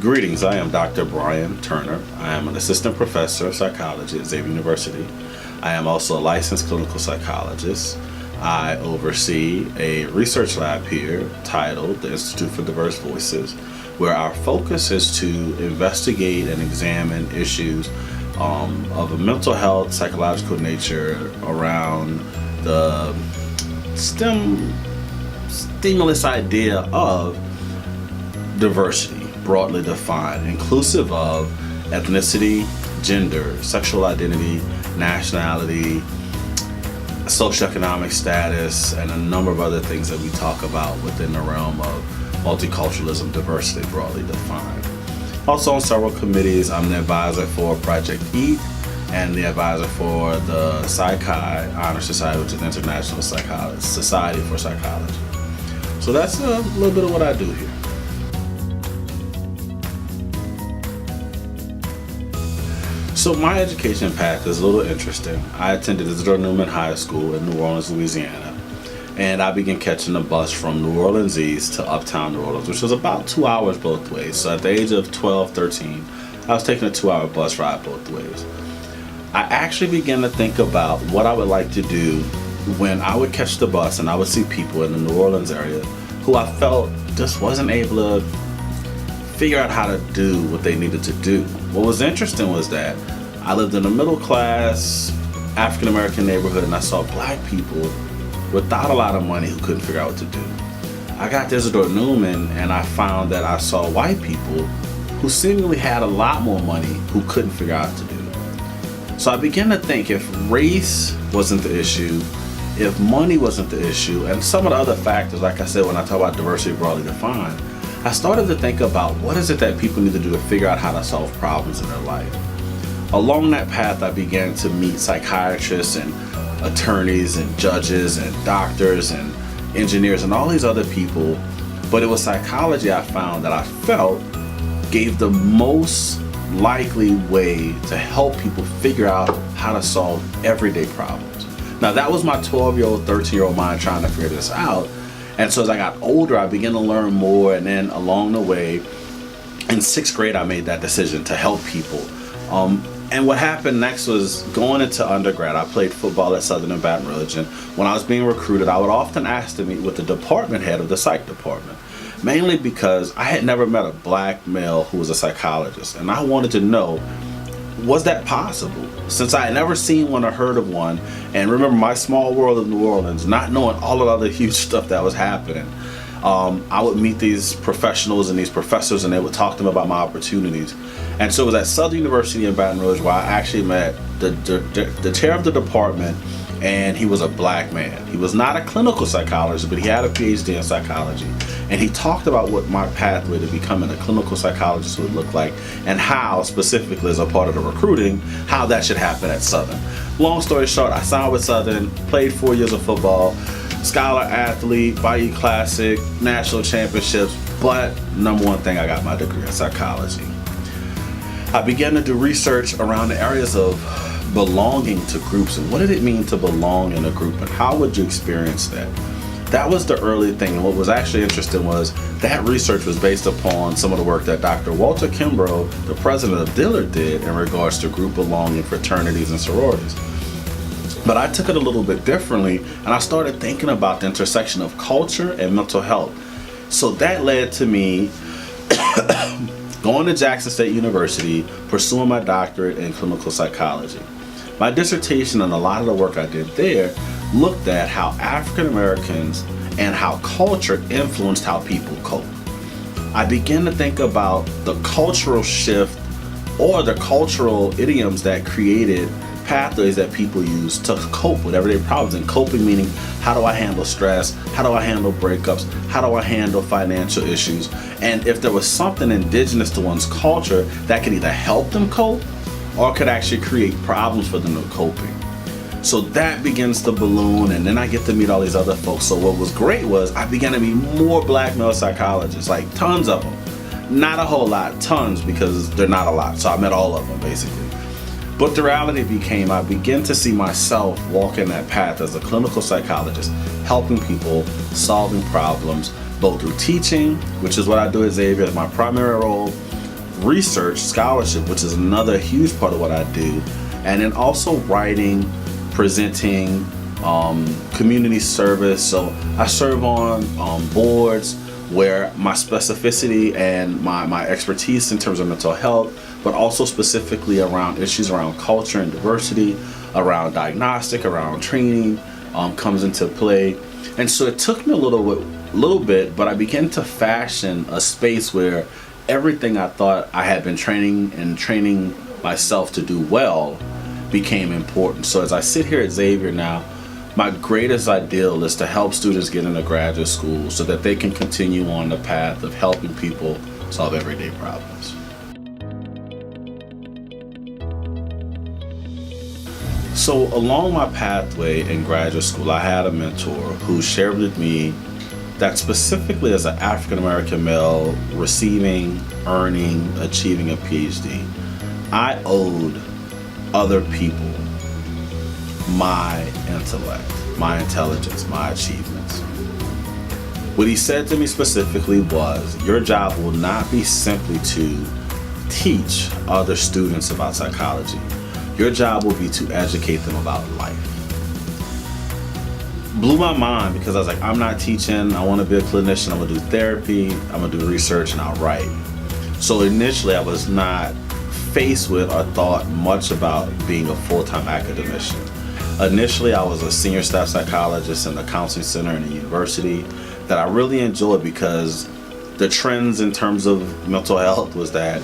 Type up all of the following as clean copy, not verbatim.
Greetings, I am Dr. Brian Turner. I am an assistant professor of psychology at Xavier University. I am also a licensed clinical psychologist. I oversee a research lab here titled the Institute for Diverse Voices, where our focus is to investigate and examine issues of a mental health, psychological nature around the stimulus idea of diversity, broadly defined, inclusive of ethnicity, gender, sexual identity, nationality, socioeconomic status, and a number of other things that we talk about within the realm of multiculturalism, diversity, broadly defined. Also on several committees, I'm the advisor for Project EAT and the advisor for the Psychi Honor Society, which is the International Society for Psychology. So that's a little bit of what I do here. So my education path is a little interesting. I attended Isidore Newman High School in New Orleans, Louisiana, and I began catching the bus from New Orleans East to Uptown New Orleans, which was about 2 hours both ways. So at the age of 12, 13, I was taking a 2-hour bus ride both ways. I actually began to think about what I would like to do when I would catch the bus and I would see people in the New Orleans area who I felt just wasn't able to figure out how to do what they needed to do. What was interesting was that I lived in a middle class African American neighborhood and I saw black people without a lot of money who couldn't figure out what to do. I got to Isidore Newman and I found that I saw white people who seemingly had a lot more money who couldn't figure out what to do. So I began to think, if race wasn't the issue, if money wasn't the issue, and some of the other factors, like I said, when I talk about diversity broadly defined, I started to think about what is it that people need to do to figure out how to solve problems in their life. Along that path, I began to meet psychiatrists and attorneys and judges and doctors and engineers and all these other people, but it was psychology I found that I felt gave the most likely way to help people figure out how to solve everyday problems. Now that was my 12-year-old, 13-year-old mind trying to figure this out. And so as I got older, I began to learn more, and then along the way, in 6th grade, I made that decision to help people. And what happened next was going into undergrad. I played football at Southern in Baton Rouge, and when I was being recruited, I would often ask to meet with the department head of the psych department, mainly because I had never met a black male who was a psychologist, and I wanted to know, was that possible? Since I had never seen one or heard of one, and remember my small world of New Orleans, not knowing all of the other huge stuff that was happening, I would meet these professionals and these professors, and they would talk to them about my opportunities. And so it was at Southern University in Baton Rouge where I actually met the chair of the department, and he was a black man. He was not a clinical psychologist, but he had a PhD in psychology. And he talked about what my pathway to becoming a clinical psychologist would look like, and how, specifically as a part of the recruiting, how that should happen at Southern. Long story short, I signed with Southern, played 4 years of football, scholar athlete, Bayou Classic, national championships, but number one thing, I got my degree in psychology. I began to do research around the areas of belonging to groups, and what did it mean to belong in a group, and how would you experience that? That was the early thing, and what was actually interesting was that research was based upon some of the work that Dr. Walter Kimbrough, the president of Dillard, did in regards to group belonging, fraternities, and sororities. But I took it a little bit differently, and I started thinking about the intersection of culture and mental health. So that led to me going to Jackson State University, pursuing my doctorate in clinical psychology. My dissertation and a lot of the work I did there looked at how African Americans and how culture influenced how people cope. I began to think about the cultural shift or the cultural idioms that created pathways that people use to cope with everyday problems. And coping meaning, how do I handle stress? How do I handle breakups? How do I handle financial issues? And if there was something indigenous to one's culture that could either help them cope or could actually create problems for them to coping. So that begins to balloon, and then I get to meet all these other folks. So what was great was I began to meet more black male psychologists, like tons of them. Not a whole lot, tons, because they're not a lot. So I met all of them basically. But the reality became I began to see myself walking that path as a clinical psychologist, helping people, solving problems, both through teaching, which is what I do at Xavier as my primary role, research, scholarship, which is another huge part of what I do, and then also writing, presenting, community service. So I serve on boards where my specificity and my expertise in terms of mental health, but also specifically around issues around culture and diversity, around diagnostic, around training, comes into play. And so it took me a little bit, but I began to fashion a space where everything I thought I had been training myself to do well became important. So as I sit here at Xavier now, my greatest ideal is to help students get into graduate school so that they can continue on the path of helping people solve everyday problems. So along my pathway in graduate school, I had a mentor who shared with me that specifically as an African American male receiving, earning, achieving a PhD, I owed other people my intellect, my intelligence, my achievements. What he said to me specifically was, your job will not be simply to teach other students about psychology. Your job will be to educate them about life. Blew my mind because I was like, I'm not teaching, I want to be a clinician, I'm going to do therapy, I'm going to do research, and I'll write. So initially I was not faced with or thought much about being a full-time academician. Initially, I was a senior staff psychologist in the counseling center in the university that I really enjoyed because the trends in terms of mental health was that,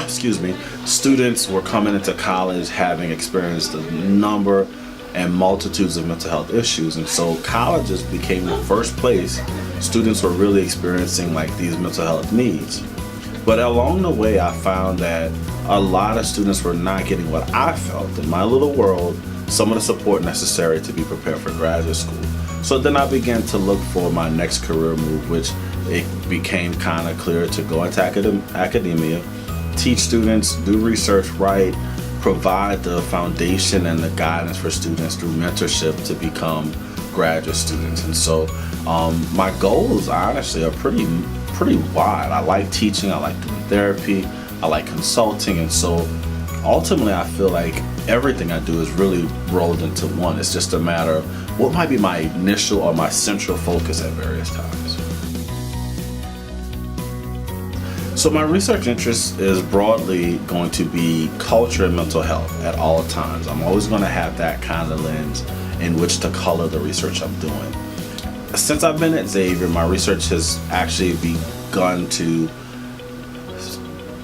excuse me, students were coming into college having experienced a number and multitudes of mental health issues. And so colleges became the first place students were really experiencing like these mental health needs. But along the way, I found that a lot of students were not getting what I felt in my little world, some of the support necessary to be prepared for graduate school. So then I began to look for my next career move, which it became kind of clear to go into academia, teach students, do research, write, provide the foundation and the guidance for students through mentorship to become graduate students. And so my goals honestly are pretty wide. I like teaching, I like doing therapy, I like consulting, and so ultimately I feel like everything I do is really rolled into one. It's just a matter of what might be my initial or my central focus at various times. So my research interest is broadly going to be culture and mental health at all times. I'm always going to have that kind of lens in which to color the research I'm doing. Since I've been at Xavier, my research has actually begun to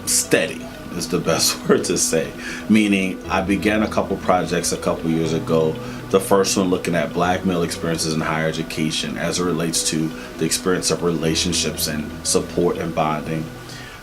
steady, is the best word to say. Meaning, I began a couple projects a couple years ago. The first one looking at Black male experiences in higher education as it relates to the experience of relationships and support and bonding.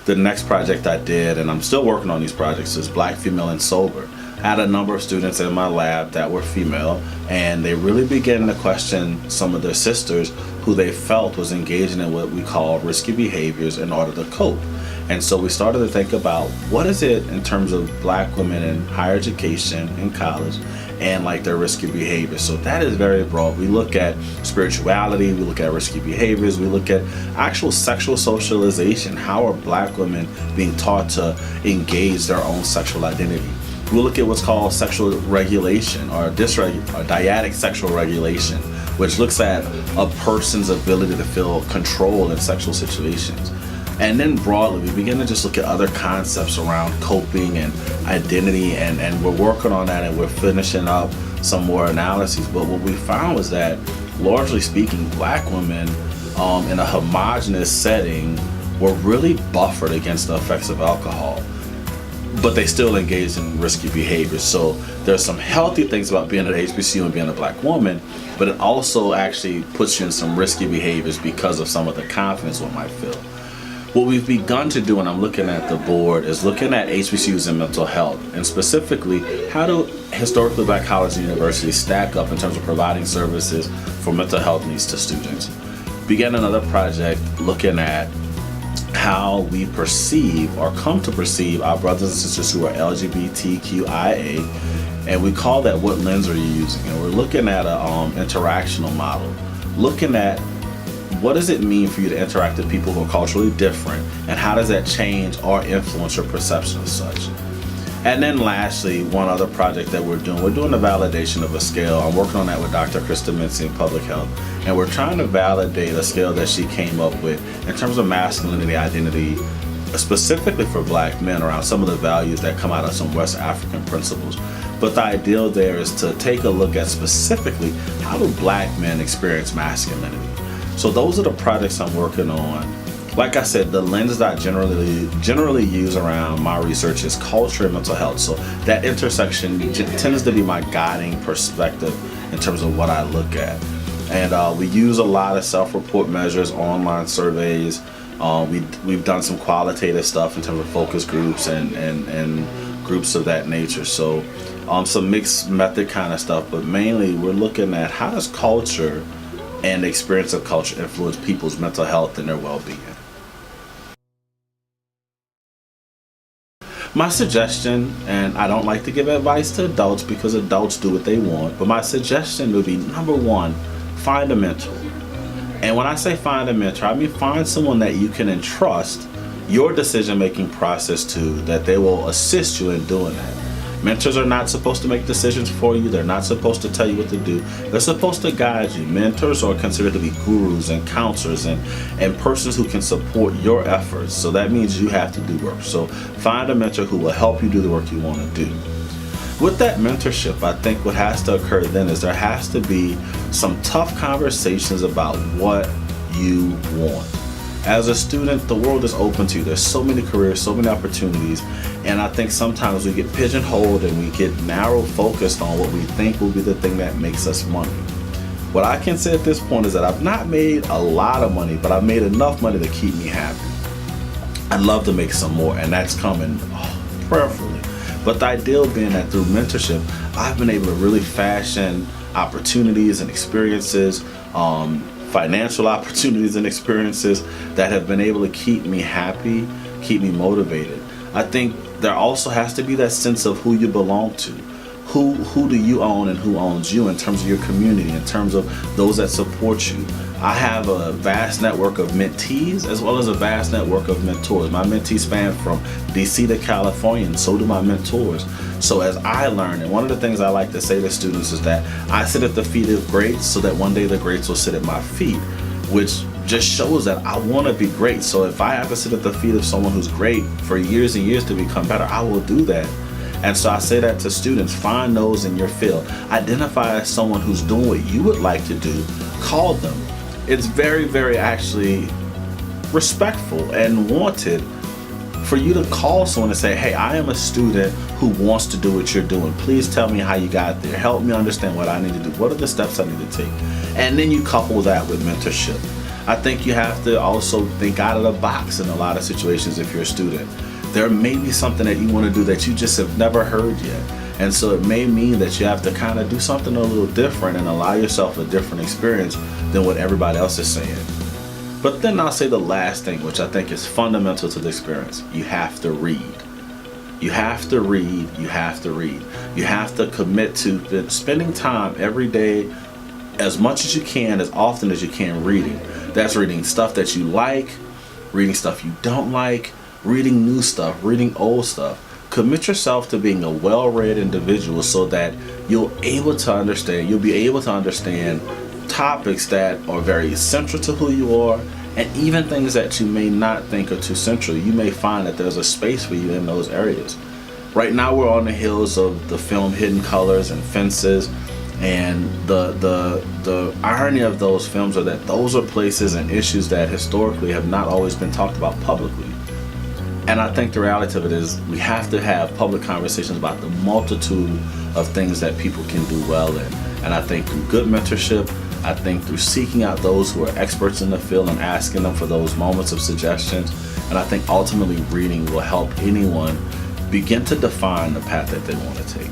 The next project I did, and I'm still working on these projects, is Black, Female, and Sober. I had a number of students in my lab that were female, and they really began to question some of their sisters who they felt was engaging in what we call risky behaviors in order to cope. And so we started to think about what is it in terms of Black women in higher education, in college, and like their risky behaviors. So that is very broad. We look at spirituality, we look at risky behaviors, we look at actual sexual socialization. How are Black women being taught to engage their own sexual identity? We look at what's called sexual regulation or dyadic sexual regulation, which looks at a person's ability to feel control in sexual situations. And then broadly, we begin to just look at other concepts around coping and identity, and we're working on that and we're finishing up some more analyses. But what we found was that, largely speaking, Black women in a homogenous setting were really buffered against the effects of alcohol, but they still engage in risky behaviors. So there's some healthy things about being at HBCU and being a Black woman, but it also actually puts you in some risky behaviors because of some of the confidence one might feel. What we've begun to do, and I'm looking at the board, is looking at HBCUs and mental health, and specifically, how do historically Black colleges and universities stack up in terms of providing services for mental health needs to students? Began another project looking at how we perceive or come to perceive our brothers and sisters who are LGBTQIA, and we call that what lens are you using? And we're looking at a interactional model, looking at what does it mean for you to interact with people who are culturally different, and how does that change or influence your perception of such? And then lastly, one other project that we're doing the validation of a scale. I'm working on that with Dr. Krista Mincy in public health, and we're trying to validate a scale that she came up with in terms of masculinity identity, specifically for Black men, around some of the values that come out of some West African principles. But the ideal there is to take a look at specifically, how do Black men experience masculinity? So those are the projects I'm working on. Like I said, the lens that I generally use around my research is culture and mental health. So that intersection tends to be my guiding perspective in terms of what I look at. And we use a lot of self-report measures, online surveys. We've done some qualitative stuff in terms of focus groups and groups of that nature. So some mixed method kind of stuff, but mainly we're looking at how does culture and the experience of culture influence people's mental health and their well-being. My suggestion, and I don't like to give advice to adults because adults do what they want, but my suggestion would be, number one, find a mentor. And when I say find a mentor, I mean find someone that you can entrust your decision-making process to, that they will assist you in doing that. Mentors are not supposed to make decisions for you. They're not supposed to tell you what to do. They're supposed to guide you. Mentors are considered to be gurus and counselors and persons who can support your efforts. So that means you have to do work. So find a mentor who will help you do the work you want to do. With that mentorship, I think what has to occur then is there has to be some tough conversations about what you want. As a student, the world is open to you. There's so many careers, so many opportunities, and I think sometimes we get pigeonholed and we get narrow focused on what we think will be the thing that makes us money. What I can say at this point is that I've not made a lot of money, but I've made enough money to keep me happy. I'd love to make some more, and that's coming prayerfully. But the ideal being that through mentorship, I've been able to really fashion opportunities and experiences, financial opportunities and experiences that have been able to keep me happy, keep me motivated. I think there also has to be that sense of who you belong to. Who do you own and who owns you in terms of your community, in terms of those that support you. I have a vast network of mentees as well as a vast network of mentors. My mentees span from DC to California, and so do my mentors. So as I learn, and one of the things I like to say to students is that I sit at the feet of greats so that one day the greats will sit at my feet, which just shows that I want to be great. So if I have to sit at the feet of someone who's great for years and years to become better, I will do that. And so I say that to students, find those in your field. Identify as someone who's doing what you would like to do, call them. It's very, very actually respectful and wanted for you to call someone and say, hey, I am a student who wants to do what you're doing. Please tell me how you got there. Help me understand what I need to do. What are the steps I need to take? And then you couple that with mentorship. I think you have to also think out of the box in a lot of situations if you're a student. There may be something that you want to do that you just have never heard yet. And so it may mean that you have to kind of do something a little different and allow yourself a different experience than what everybody else is saying. But then I'll say the last thing, which I think is fundamental to the experience. You have to read. You have to read. You have to read. You have to commit to spending time every day, as much as you can, as often as you can, reading. That's reading stuff that you like, reading stuff you don't like, reading new stuff, reading old stuff. Commit yourself to being a well-read individual so that you'll be able to understand topics that are very central to who you are, and even things that you may not think are too central. You may find that there's a space for you in those areas. Right now we're on the heels of the film Hidden Colors and Fences, and the irony of those films are that those are places and issues that historically have not always been talked about publicly. And I think the reality of it is we have to have public conversations about the multitude of things that people can do well in. And I think through good mentorship, I think through seeking out those who are experts in the field and asking them for those moments of suggestions, and I think ultimately reading will help anyone begin to define the path that they want to take.